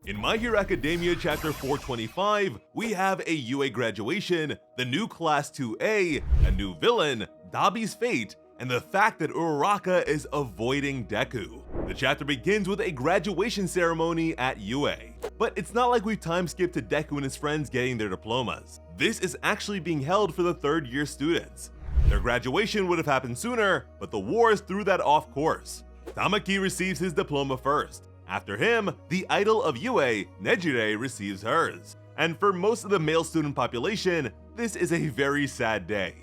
In My Hero Academia Chapter 425, we have a UA graduation, the new Class 2A, a new villain, Dabi's fate, and the fact that Uraraka is avoiding Deku. The chapter begins with a graduation ceremony at UA, but it's not like we've time skipped to Deku and his friends getting their diplomas. This is actually being held for the third-year students. Their graduation would have happened sooner, but the wars threw that off course. Tamaki receives his diploma first. After him, the idol of UA, Nejire, receives hers. And for most of the male student population, this is a very sad day.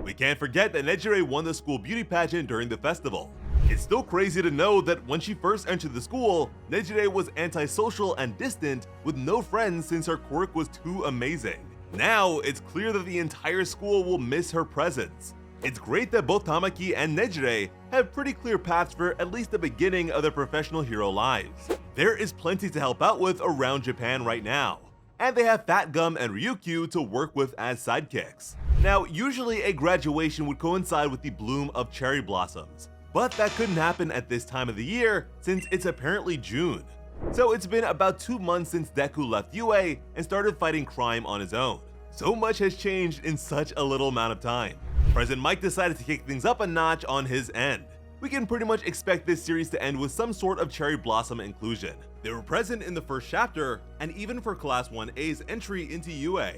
We can't forget that Nejire won the school beauty pageant during the festival. It's still crazy to know that when she first entered the school, Nejire was antisocial and distant with no friends since her quirk was too amazing. Now, it's clear that the entire school will miss her presence. It's great that both Tamaki and Nejire have pretty clear paths for at least the beginning of their professional hero lives. There is plenty to help out with around Japan right now, and they have Fat Gum and Ryukyu to work with as sidekicks. Now, usually a graduation would coincide with the bloom of cherry blossoms, but that couldn't happen at this time of the year since it's apparently June. So it's been about 2 months since Deku left UA and started fighting crime on his own. So much has changed in such a little amount of time. President Mike decided to kick things up a notch on his end. We can pretty much expect this series to end with some sort of cherry blossom inclusion. They were present in the first chapter, and even for Class 1A's entry into UA.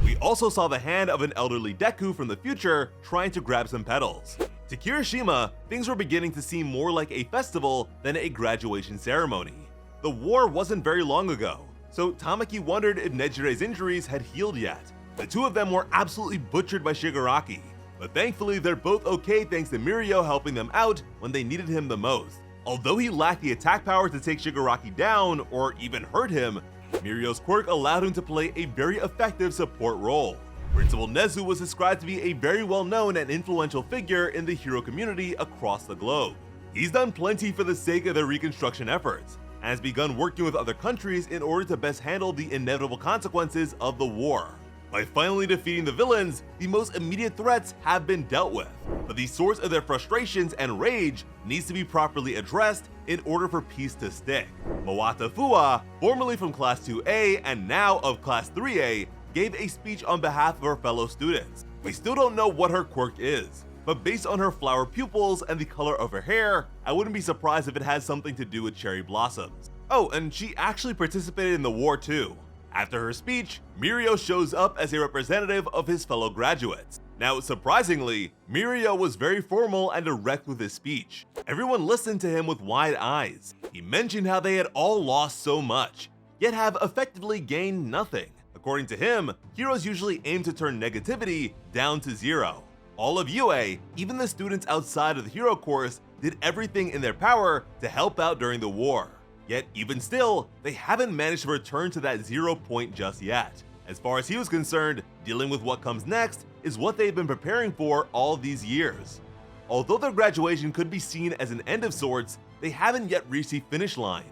We also saw the hand of an elderly Deku from the future trying to grab some petals. To Kirishima, things were beginning to seem more like a festival than a graduation ceremony. The war wasn't very long ago, so Tamaki wondered if Nejire's injuries had healed yet. The two of them were absolutely butchered by Shigaraki, but thankfully they're both okay thanks to Mirio helping them out when they needed him the most. Although he lacked the attack power to take Shigaraki down or even hurt him, Mirio's quirk allowed him to play a very effective support role. Principal Nezu was described to be a very well-known and influential figure in the hero community across the globe. He's done plenty for the sake of their reconstruction efforts, and has begun working with other countries in order to best handle the inevitable consequences of the war. By finally defeating the villains, the most immediate threats have been dealt with, but the source of their frustrations and rage needs to be properly addressed in order for peace to stick. Mawata Fua, formerly from Class 2A and now of Class 3A, gave a speech on behalf of her fellow students. We still don't know what her quirk is, but based on her flower pupils and the color of her hair, I wouldn't be surprised if it has something to do with cherry blossoms. Oh, and she actually participated in the war too. After her speech, Mirio shows up as a representative of his fellow graduates. Now, surprisingly, Mirio was very formal and direct with his speech. Everyone listened to him with wide eyes. He mentioned how they had all lost so much, yet have effectively gained nothing. According to him, heroes usually aim to turn negativity down to zero. All of UA, even the students outside of the hero course, did everything in their power to help out during the war. Yet even still, they haven't managed to return to that 0 point just yet. As far as he was concerned, dealing with what comes next is what they've been preparing for all these years. Although their graduation could be seen as an end of sorts, they haven't yet reached the finish line.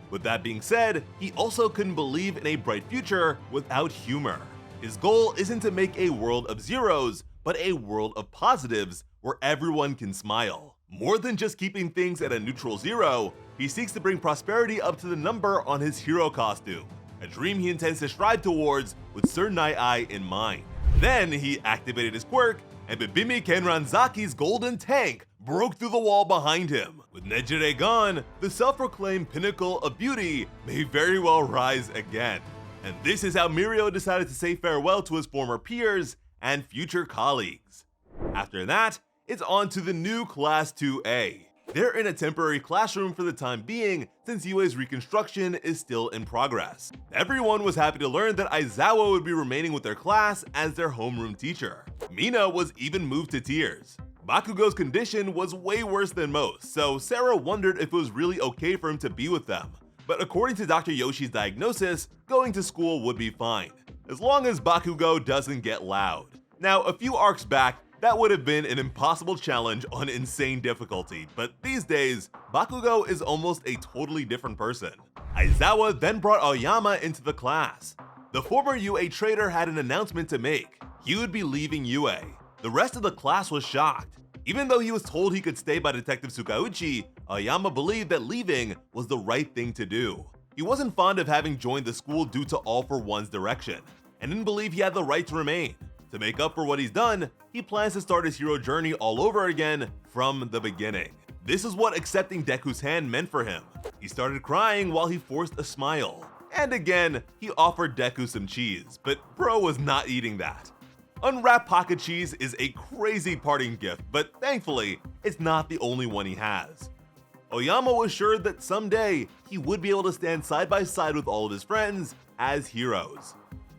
With that being said, he also couldn't believe in a bright future without humor. His goal isn't to make a world of zeros, but a world of positives where everyone can smile. More than just keeping things at a neutral 0, he seeks to bring prosperity up to the number on his hero costume, a dream he intends to strive towards with Sir Nai in mind. Then he activated his quirk, and Bibimi Kenranzaki's golden tank broke through the wall behind him. With Nejire gone, the self-proclaimed pinnacle of beauty may very well rise again. And this is how Mirio decided to say farewell to his former peers and future colleagues. After that, it's on to the new Class 2A. They're in a temporary classroom for the time being since UA's reconstruction is still in progress. Everyone was happy to learn that Aizawa would be remaining with their class as their homeroom teacher. Mina was even moved to tears. Bakugo's condition was way worse than most, so Sarah wondered if it was really okay for him to be with them. But according to Dr. Yoshi's diagnosis, going to school would be fine, as long as Bakugo doesn't get loud. Now, a few arcs back, that would have been an impossible challenge on insane difficulty, but these days, Bakugo is almost a totally different person. Aizawa then brought Aoyama into the class. The former UA trader had an announcement to make. He would be leaving UA. The rest of the class was shocked. Even though he was told he could stay by Detective Tsukauchi, Aoyama believed that leaving was the right thing to do. He wasn't fond of having joined the school due to All for One's direction, and didn't believe he had the right to remain. To make up for what he's done, he plans to start his hero journey all over again from the beginning. This is what accepting Deku's hand meant for him. He started crying while he forced a smile. And again, he offered Deku some cheese, but bro was not eating that. Unwrapped pocket cheese is a crazy parting gift, but thankfully, it's not the only one he has. Oyama was sure that someday he would be able to stand side by side with all of his friends as heroes.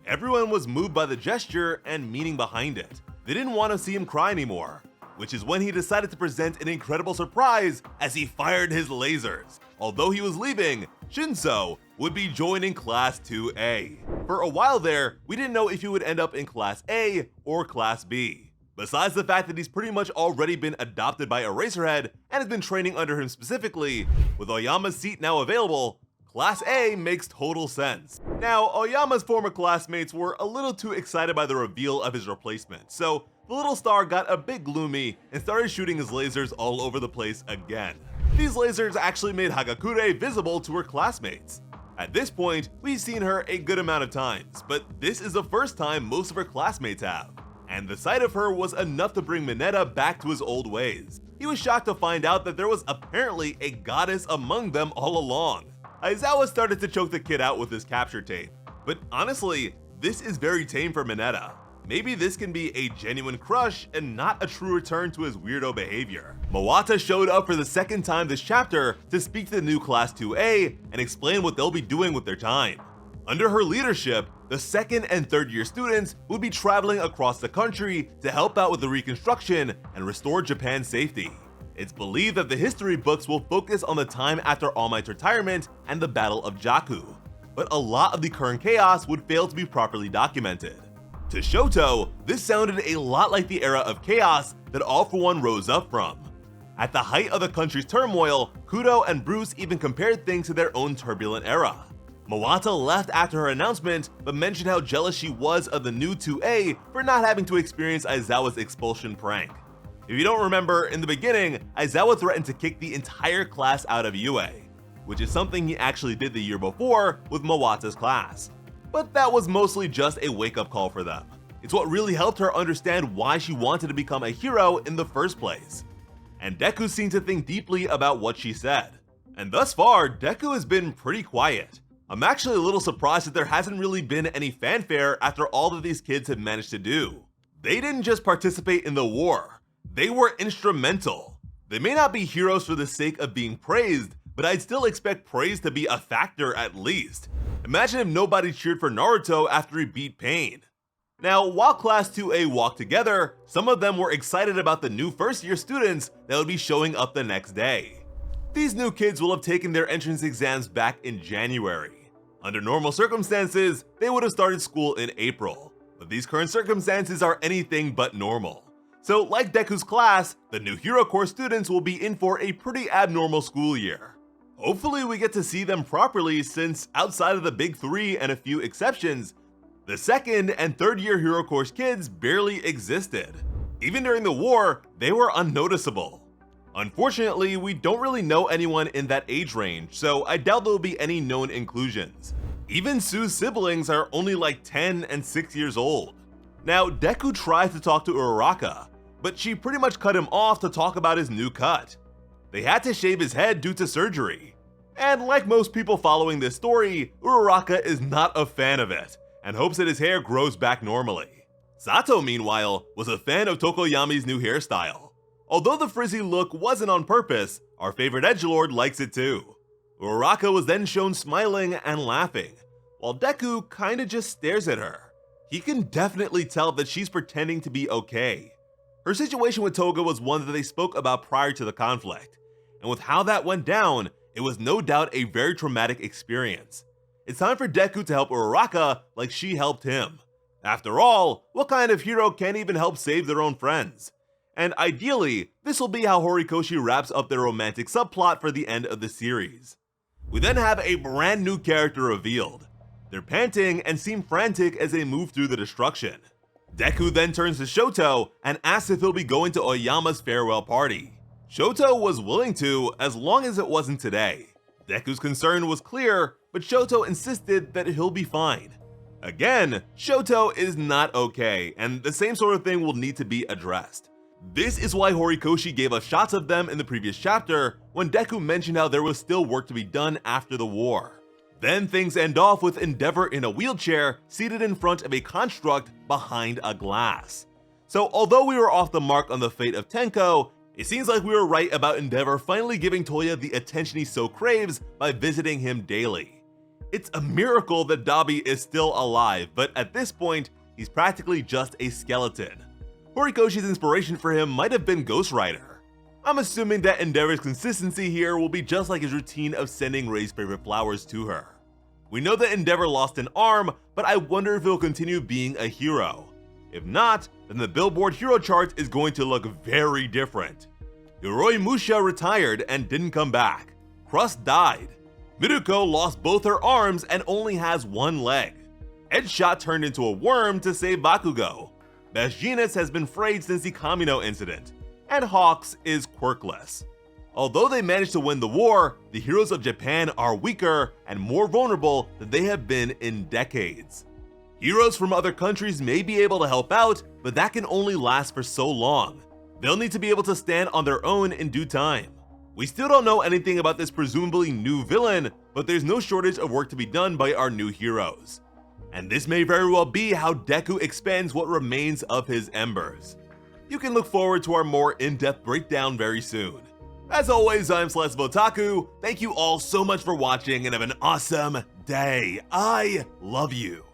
Everyone was moved by the gesture and meaning behind it. They didn't want to see him cry anymore, which is when he decided to present an incredible surprise as he fired his lasers. Although he was leaving, Shinso would be joining Class 2A. For a while there, we didn't know if he would end up in Class A or Class B. Besides the fact that he's pretty much already been adopted by Eraserhead and has been training under him specifically, with Oyama's seat now available, Class A makes total sense. Now, Oyama's former classmates were a little too excited by the reveal of his replacement, so the little star got a bit gloomy and started shooting his lasers all over the place again. These lasers actually made Hagakure visible to her classmates. At this point, we've seen her a good amount of times, but this is the first time most of her classmates have. And the sight of her was enough to bring Mineta back to his old ways. He was shocked to find out that there was apparently a goddess among them all along. Aizawa started to choke the kid out with his capture tape, but honestly, this is very tame for Mineta. Maybe this can be a genuine crush and not a true return to his weirdo behavior. Mawata showed up for the second time this chapter to speak to the new Class 2A and explain what they'll be doing with their time. Under her leadership, the second and third year students would be traveling across the country to help out with the reconstruction and restore Japan's safety. It's believed that the history books will focus on the time after All Might's retirement and the Battle of Jakku, but a lot of the current chaos would fail to be properly documented. To Shoto, this sounded a lot like the era of chaos that All for One rose up from. At the height of the country's turmoil, Kudo and Bruce even compared things to their own turbulent era. Mawata left after her announcement, but mentioned how jealous she was of the new 2A for not having to experience Aizawa's expulsion prank. If you don't remember, in the beginning, Aizawa threatened to kick the entire class out of UA, which is something he actually did the year before with Mawata's class. But that was mostly just a wake-up call for them. It's what really helped her understand why she wanted to become a hero in the first place. And Deku seemed to think deeply about what she said. And thus far, Deku has been pretty quiet. I'm actually a little surprised that there hasn't really been any fanfare after all that these kids have managed to do. They didn't just participate in the war, they were instrumental. They may not be heroes for the sake of being praised, but I'd still expect praise to be a factor at least. Imagine if nobody cheered for Naruto after he beat Pain. Now, while Class 2A walked together, some of them were excited about the new first-year students that would be showing up the next day. These new kids will have taken their entrance exams back in January. Under normal circumstances, they would have started school in April, but these current circumstances are anything but normal. So like Deku's class, the new Hero Corps students will be in for a pretty abnormal school year. Hopefully we get to see them properly, since outside of the big three and a few exceptions, the second and third year Hero Corps kids barely existed. Even during the war, they were unnoticeable. Unfortunately, we don't really know anyone in that age range, so I doubt there will be any known inclusions. Even Sue's siblings are only like 10 and 6 years old. Now, Deku tries to talk to Uraraka, but she pretty much cut him off to talk about his new cut. They had to shave his head due to surgery. And like most people following this story, Uraraka is not a fan of it, and hopes that his hair grows back normally. Sato, meanwhile, was a fan of Tokoyami's new hairstyle. Although the frizzy look wasn't on purpose, our favorite edgelord likes it too. Uraraka was then shown smiling and laughing, while Deku kinda just stares at her. He can definitely tell that she's pretending to be okay. Her situation with Toga was one that they spoke about prior to the conflict, and with how that went down, it was no doubt a very traumatic experience. It's time for Deku to help Uraraka like she helped him. After all, what kind of hero can't even help save their own friends? And ideally, this will be how Horikoshi wraps up their romantic subplot for the end of the series. We then have a brand new character revealed. They're panting and seem frantic as they move through the destruction. Deku then turns to Shoto and asks if he'll be going to Oyama's farewell party. Shoto was willing to, as long as it wasn't today. Deku's concern was clear, but Shoto insisted that he'll be fine. Again, Shoto is not okay, and the same sort of thing will need to be addressed. This is why Horikoshi gave us shots of them in the previous chapter when Deku mentioned how there was still work to be done after the war. Then things end off with Endeavor in a wheelchair seated in front of a construct behind a glass. So although we were off the mark on the fate of Tenko, it seems like we were right about Endeavor finally giving Toya the attention he so craves by visiting him daily. It's a miracle that Dabi is still alive, but at this point, he's practically just a skeleton. Horikoshi's inspiration for him might have been Ghost Rider. I'm assuming that Endeavor's consistency here will be just like his routine of sending Ray's favorite flowers to her. We know that Endeavor lost an arm, but I wonder if he'll continue being a hero. If not, then the Billboard hero chart is going to look very different. Yoroi Musha retired and didn't come back. Crust died. Miruko lost both her arms and only has one leg. Edshot turned into a worm to save Bakugo. Best Jeanist has been frayed since the Kamino incident. And Hawks is quirkless. Although they managed to win the war, the heroes of Japan are weaker and more vulnerable than they have been in decades. Heroes from other countries may be able to help out, but that can only last for so long. They'll need to be able to stand on their own in due time. We still don't know anything about this presumably new villain, but there's no shortage of work to be done by our new heroes. And this may very well be how Deku expands what remains of his embers. You can look forward to our more in-depth breakdown very soon. As always, I'm Otaku. Thank you all so much for watching and have an awesome day. I love you.